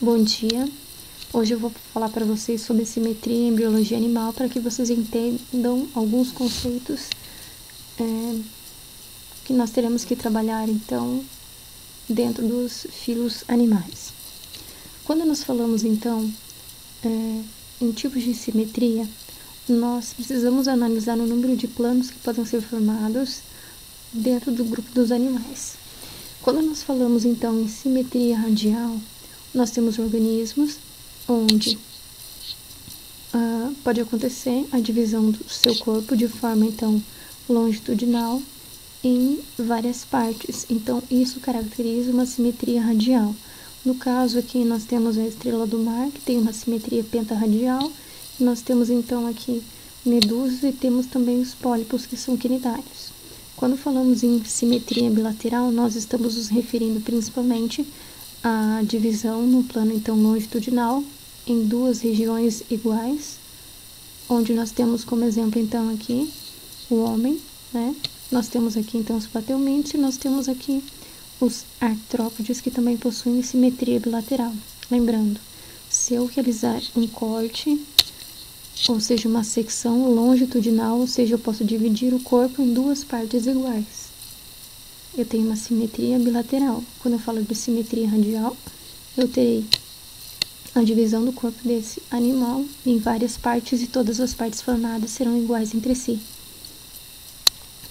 Bom dia. Hoje eu vou falar para vocês sobre simetria em biologia animal para que vocês entendam alguns conceitos que nós teremos que trabalhar então dentro dos filos animais. Quando nós falamos então em tipos de simetria, nós precisamos analisar o número de planos que podem ser formados dentro do grupo dos animais. Quando nós falamos então em simetria radial, nós temos organismos onde pode acontecer a divisão do seu corpo de forma então longitudinal em várias partes. Então isso caracteriza uma simetria radial. No caso aqui nós temos a estrela do mar, que tem uma simetria pentarradial. Nós temos então aqui medusas e temos também os pólipos, que são quinidários. Quando falamos em simetria bilateral, nós estamos nos referindo principalmente à divisão no plano então longitudinal em duas regiões iguais, onde nós temos como exemplo então aqui o homem, né? Nós temos aqui então os plateumintes e nós temos aqui os artrópodes, que também possuem simetria bilateral. Lembrando, se eu realizar um corte, ou seja, uma secção longitudinal, ou seja, eu posso dividir o corpo em duas partes iguais. Eu tenho uma simetria bilateral. Quando eu falo de simetria radial, eu terei a divisão do corpo desse animal em várias partes e todas as partes formadas serão iguais entre si.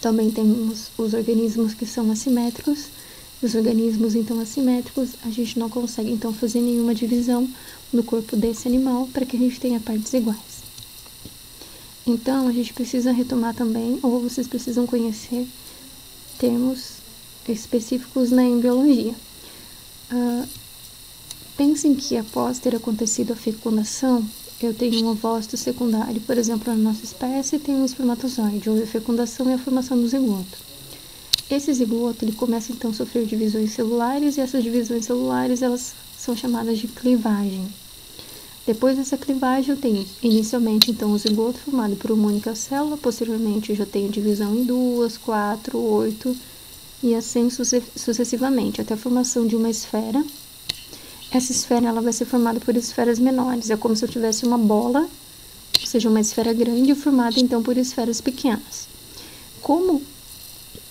Também temos os organismos que são assimétricos. Os organismos então assimétricos, a gente não consegue então fazer nenhuma divisão no corpo desse animal para que a gente tenha partes iguais. Então a gente precisa retomar também, ou vocês precisam conhecer termos específicos na embriologia. Pensem que após ter acontecido a fecundação, eu tenho um ovócito secundário. Por exemplo, na nossa espécie tem um espermatozoide. Houve a fecundação e a formação do zigoto. Esse zigoto ele começa então a sofrer divisões celulares, e essas divisões celulares elas são chamadas de clivagem. Depois dessa clivagem eu tenho inicialmente então o zigoto formado por uma única célula, posteriormente eu já tenho divisão em 2, 4, 8 e assim sucessivamente, até a formação de uma esfera. Essa esfera ela vai ser formada por esferas menores, é como se eu tivesse uma bola, ou seja, uma esfera grande formada então por esferas pequenas. Como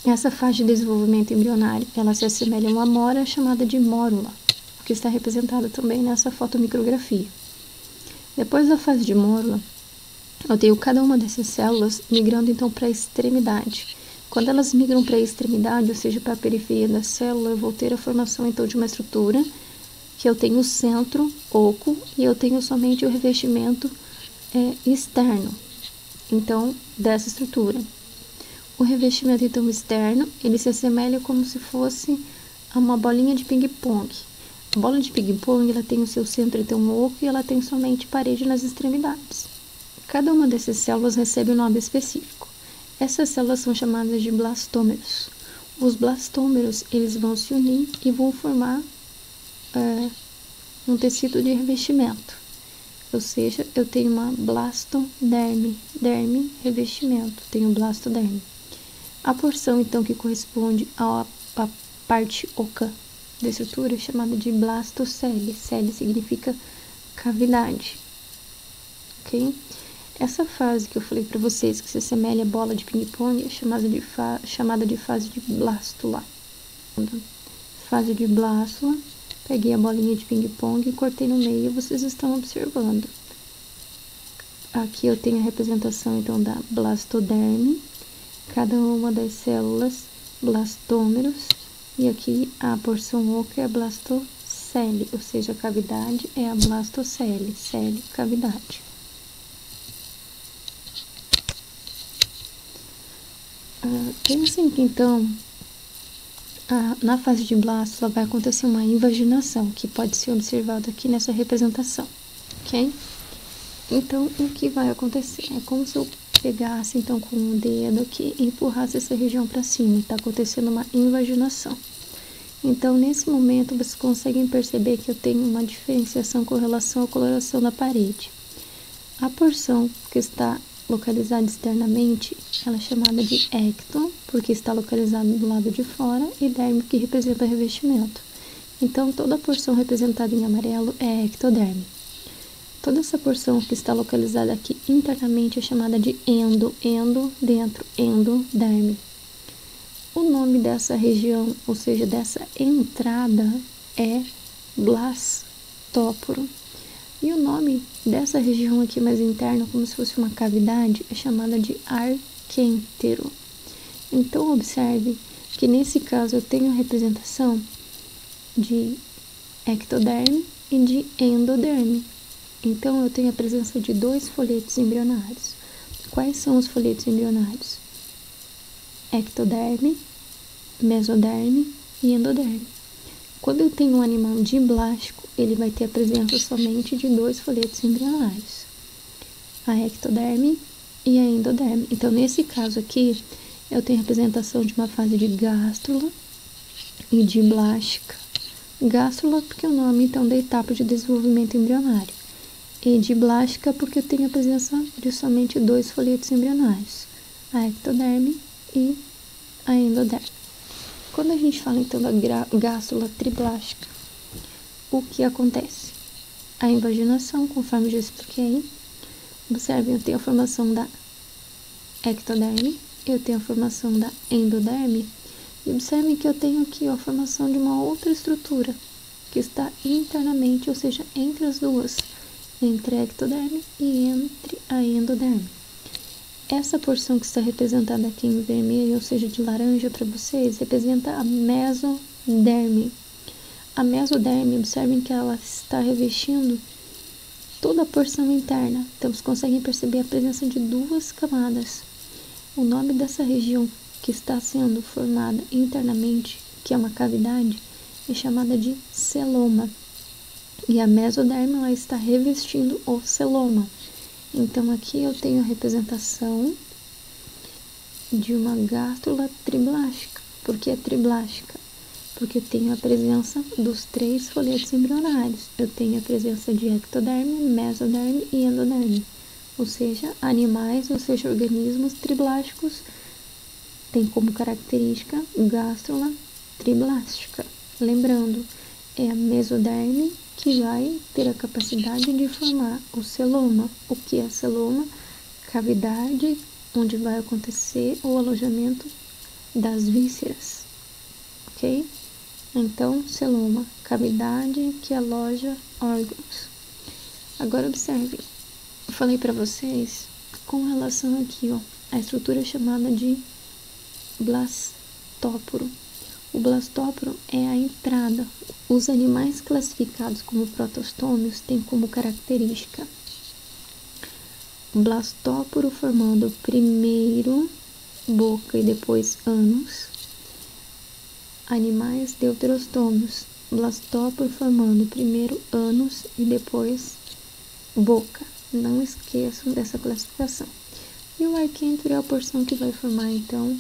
essa fase de desenvolvimento embrionário, ela se assemelha a uma mora chamada de mórula, que está representada também nessa fotomicrografia. Depois da fase de mórula, eu tenho cada uma dessas células migrando então para a extremidade. Quando elas migram para a extremidade, ou seja, para a periferia da célula, eu vou ter a formação então de uma estrutura que eu tenho o centro oco e eu tenho somente o revestimento externo, então, dessa estrutura. O revestimento então externo, ele se assemelha como se fosse a uma bolinha de ping-pong. A bola de ping-pong, ela tem o seu centro então oco e ela tem somente parede nas extremidades. Cada uma dessas células recebe um nome específico. Essas células são chamadas de blastômeros. Os blastômeros, eles vão se unir e vão formar um tecido de revestimento. Ou seja, eu tenho uma blastoderme, revestimento, tenho blastoderme. A porção, então, que corresponde à parte oca da estrutura é chamada de blastocele. Cele significa cavidade, ok? Essa fase que eu falei para vocês, que se assemelha à bola de ping-pong, é chamada de fase de blástula. Fase de blástula, peguei a bolinha de ping-pong e cortei no meio, vocês estão observando. Aqui eu tenho a representação, então, da blastoderme, cada uma das células, blastômeros, e aqui a porção oca é a blastocele, ou seja, a cavidade é a blastocele, cele, cavidade. Pensem que, então, na fase de blástula vai acontecer uma invaginação, que pode ser observado aqui nessa representação, ok? Então, o que vai acontecer? É como se eu pegasse, então, com o dedo aqui e empurrasse essa região para cima. Está acontecendo uma invaginação. Então, nesse momento, vocês conseguem perceber que eu tenho uma diferenciação com relação à coloração da parede. A porção que está localizada externamente, ela é chamada de ecto, porque está localizada do lado de fora, e derme, que representa revestimento. Então, toda a porção representada em amarelo é ectoderme. Toda essa porção que está localizada aqui internamente é chamada de endoderme. O nome dessa região, ou seja, dessa entrada, é blastóporo. E o nome dessa região aqui mais interna, como se fosse uma cavidade, é chamada de arquêntero. Então, observe que nesse caso eu tenho a representação de ectoderme e de endoderme. Então, eu tenho a presença de 2 folhetos embrionários. Quais são os folhetos embrionários? Ectoderme, mesoderme e endoderme. Quando eu tenho um animal diblástico, ele vai ter a presença somente de 2 folhetos embrionários, a ectoderme e a endoderme. Então, nesse caso aqui, eu tenho a representação de uma fase de gástrula e diblástica. Gástrula porque é o nome, então, da etapa de desenvolvimento embrionário. E diblástica porque eu tenho a presença de somente 2 folhetos embrionários, a ectoderme e a endoderme. Quando a gente fala, então, da gástrula triblástica, o que acontece? A invaginação, conforme eu já expliquei. Observem, eu tenho a formação da ectoderme, eu tenho a formação da endoderme, e observem que eu tenho aqui a formação de uma outra estrutura, que está internamente, ou seja, entre as duas, entre a ectoderme e entre a endoderme. Essa porção que está representada aqui em vermelho, ou seja, de laranja para vocês, representa a mesoderme. A mesoderme, observem que ela está revestindo toda a porção interna. Então, vocês conseguem perceber a presença de 2 camadas. O nome dessa região que está sendo formada internamente, que é uma cavidade, é chamada de celoma. E a mesoderme, ela está revestindo o celoma. Então, aqui eu tenho a representação de uma gástrula triblástica. Por que triblástica? Porque eu tenho a presença dos 3 folhetos embrionários. Eu tenho a presença de ectoderme, mesoderme e endoderme. Ou seja, animais, ou seja, organismos triblásticos têm como característica gástrula triblástica. Lembrando, é a mesoderme que vai ter a capacidade de formar o celoma. O que é celoma? Cavidade onde vai acontecer o alojamento das vísceras, ok? Então, celoma, cavidade que aloja órgãos. Agora, observe, eu falei para vocês com relação aqui, ó, a estrutura chamada de blastóporo. O blastóporo é a entrada. Os animais classificados como protostômios têm como característica o blastóporo formando primeiro boca e depois ânus. Animais deuterostômios, blastóporo formando primeiro ânus e depois boca. Não esqueçam dessa classificação. E o arquêntero é a porção que vai formar, então,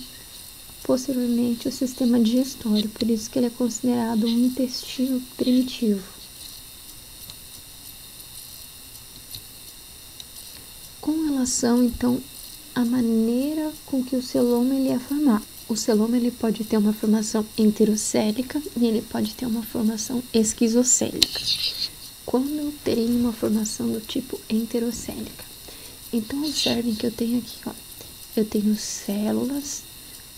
posteriormente o sistema digestório, por isso que ele é considerado um intestino primitivo. Com relação, então, à maneira com que o celoma ele é formado. O celoma ele pode ter uma formação enterocélica e ele pode ter uma formação esquizocélica. Quando eu terei uma formação do tipo enterocélica? Então, observem que eu tenho aqui, ó, eu tenho células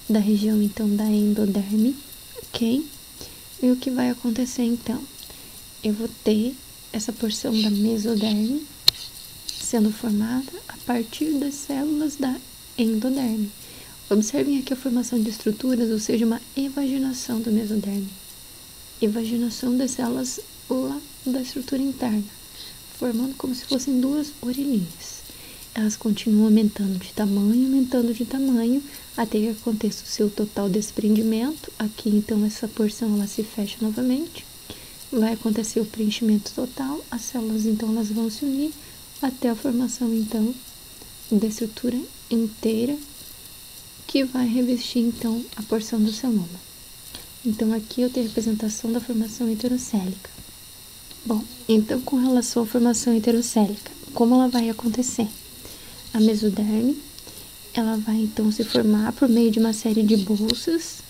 da região, então, da endoderme, ok? E o que vai acontecer, então? Eu vou ter essa porção da mesoderme sendo formada a partir das células da endoderme. Observem aqui a formação de estruturas, ou seja, uma evaginação do mesoderme. Evaginação das células lá da estrutura interna, formando como se fossem 2 orelhinhas. Elas continuam aumentando de tamanho, até que aconteça o seu total desprendimento. Aqui, então, essa porção ela se fecha novamente. Vai acontecer o preenchimento total, as células, então, elas vão se unir até a formação, então, da estrutura inteira, que vai revestir, então, a porção do celoma. Então, aqui eu tenho a representação da formação enterocélica. Bom, então, com relação à formação enterocélica, como ela vai acontecer? A mesoderme, ela vai, então, se formar por meio de uma série de bolsas,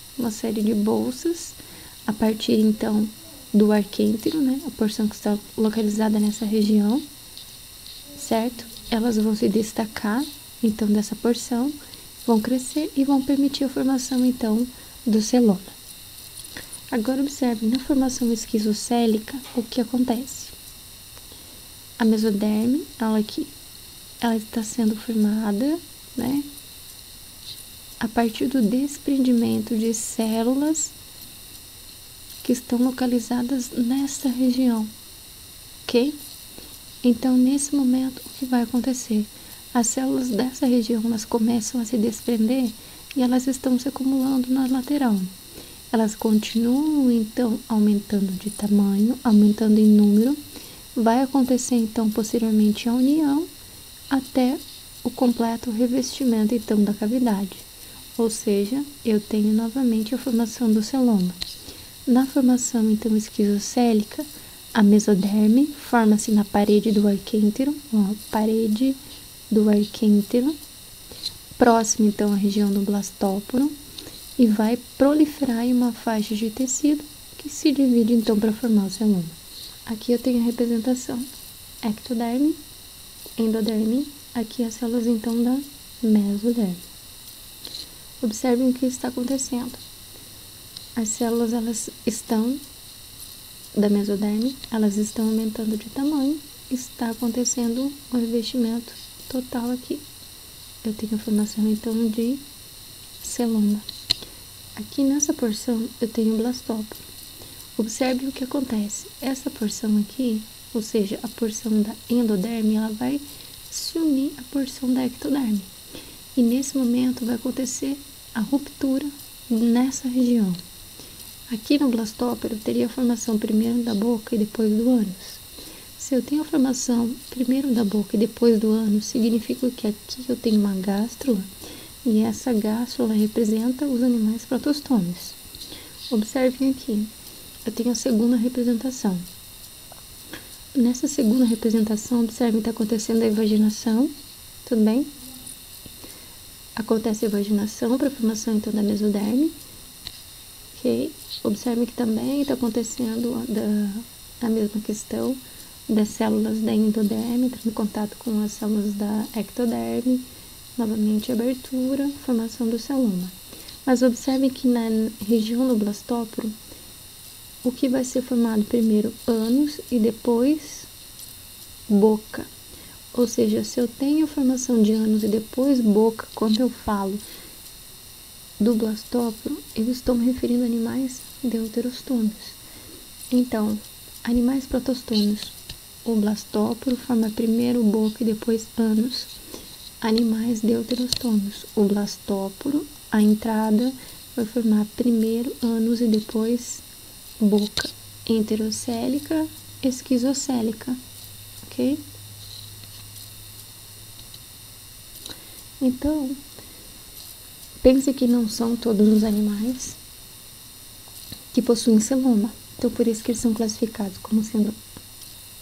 a partir, então, do arquêntero, né? A porção que está localizada nessa região, certo? Elas vão se destacar, então, dessa porção, vão crescer e vão permitir a formação, então, do celoma. Agora, observe, na formação esquizocélica, o que acontece? A mesoderme, ela está sendo formada, né? A partir do desprendimento de células que estão localizadas nessa região, ok? Então, nesse momento, o que vai acontecer? As células dessa região, elas começam a se desprender e elas estão se acumulando na lateral. Elas continuam, então, aumentando de tamanho, aumentando em número. Vai acontecer, então, posteriormente a união até o completo revestimento, então, da cavidade. Ou seja, eu tenho novamente a formação do celoma. Na formação, então, esquizocélica, a mesoderme forma-se na parede do arquêntero, parede do arquêntero, próximo, então, à região do blastóporo, e vai proliferar em uma faixa de tecido que se divide, então, para formar o celoma. Aqui eu tenho a representação ectoderme, endoderme, aqui as células, então, da mesoderme. Observem o que está acontecendo. As células, elas estão da mesoderme, elas estão aumentando de tamanho, está acontecendo um revestimento total aqui. Eu tenho a formação, então, de celoma. Aqui nessa porção, eu tenho o blastóporo. Observe o que acontece. Essa porção aqui, ou seja, a porção da endoderme, ela vai se unir à porção da ectoderme. E nesse momento vai acontecer a ruptura nessa região. Aqui no blastóporo, eu teria a formação primeiro da boca e depois do ânus. Se eu tenho a formação primeiro da boca e depois do ânus, significa que aqui eu tenho uma gástrula, e essa gástrula representa os animais protostômios. Observem aqui, eu tenho a segunda representação. Nessa segunda representação, observem que está acontecendo a invaginação, tudo bem? Acontece a invaginação para a formação, então, da mesoderme, ok? Observem que também está acontecendo a mesma questão das células da endoderme, entrando em contato com as células da ectoderme, novamente abertura, formação do celoma. Mas observem que na região do blastóporo, o que vai ser formado primeiro ânus e depois boca. Ou seja, se eu tenho a formação de ânus e depois boca, quando eu falo do blastóporo, eu estou me referindo a animais deuterostômios. Então, animais protostômios, o blastóporo forma primeiro boca e depois ânus. Animais deuterostômios, o blastóporo, a entrada, vai formar primeiro ânus e depois boca. Enterocélica, esquizocélica, ok? Então, pense que não são todos os animais que possuem celoma. Então, por isso que eles são classificados como sendo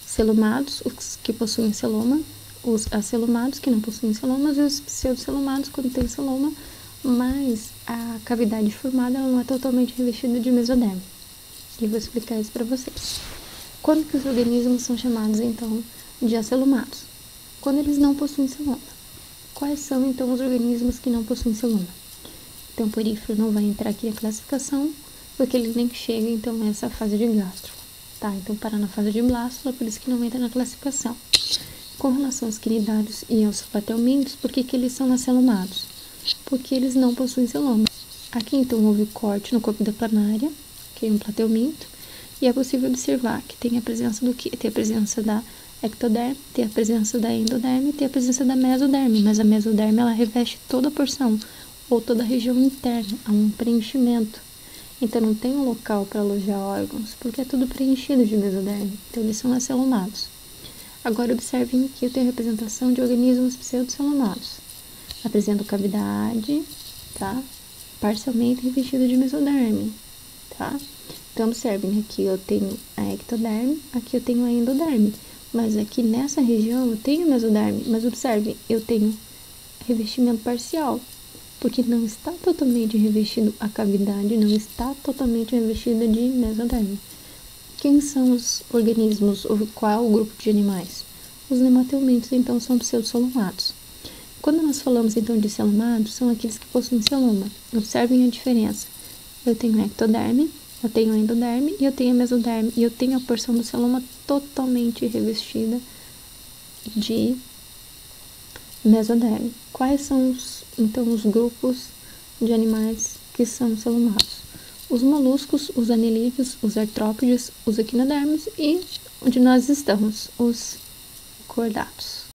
celomados, os que possuem celoma, os acelomados que não possuem celomas e os pseudocelomados quando tem celoma, mas a cavidade formada ela não é totalmente revestida de mesoderme. E eu vou explicar isso para vocês. Quando que os organismos são chamados, então, de acelomados? Quando eles não possuem celoma. Quais são, então, os organismos que não possuem celoma? Então, o porífero não vai entrar aqui na classificação, porque ele nem chega, então, nessa fase de gástrula, tá? Então, para na fase de blástula, por isso que não entra na classificação. Com relação aos quinidários e aos platelmintos, por que eles são acelomados? Porque eles não possuem celoma. Aqui, então, houve corte no corpo da planária, que é um platelminto, e é possível observar que tem a presença do quê? Tem a presença da ectoderme, tem a presença da endoderme, tem a presença da mesoderme, mas a mesoderme, ela reveste toda a porção, ou toda a região interna, há um preenchimento. Então, não tem um local para alojar órgãos, porque é tudo preenchido de mesoderme, então eles são acelomados. Agora, observem que eu tenho a representação de organismos pseudocelomados. Apresento cavidade, tá? Parcialmente revestido de mesoderme, tá? Então, observem, aqui eu tenho a ectoderme, aqui eu tenho a endoderme. Mas aqui nessa região eu tenho mesoderme, mas observem, eu tenho revestimento parcial, porque não está totalmente revestido a cavidade, não está totalmente revestida de mesoderme. Quem são os organismos, ou qual é o grupo de animais? Os nemateumintos, então, são pseudosselomados. Quando nós falamos, então, de selomados, são aqueles que possuem celoma. Observem a diferença. Eu tenho ectoderme, eu tenho endoderme e eu tenho mesoderme. E eu tenho a porção do celoma totalmente revestida de mesoderme. Quais são, então, os grupos de animais que são celomados? Os moluscos, os anelídeos, os artrópodes, os equinodermos e onde nós estamos, os cordados.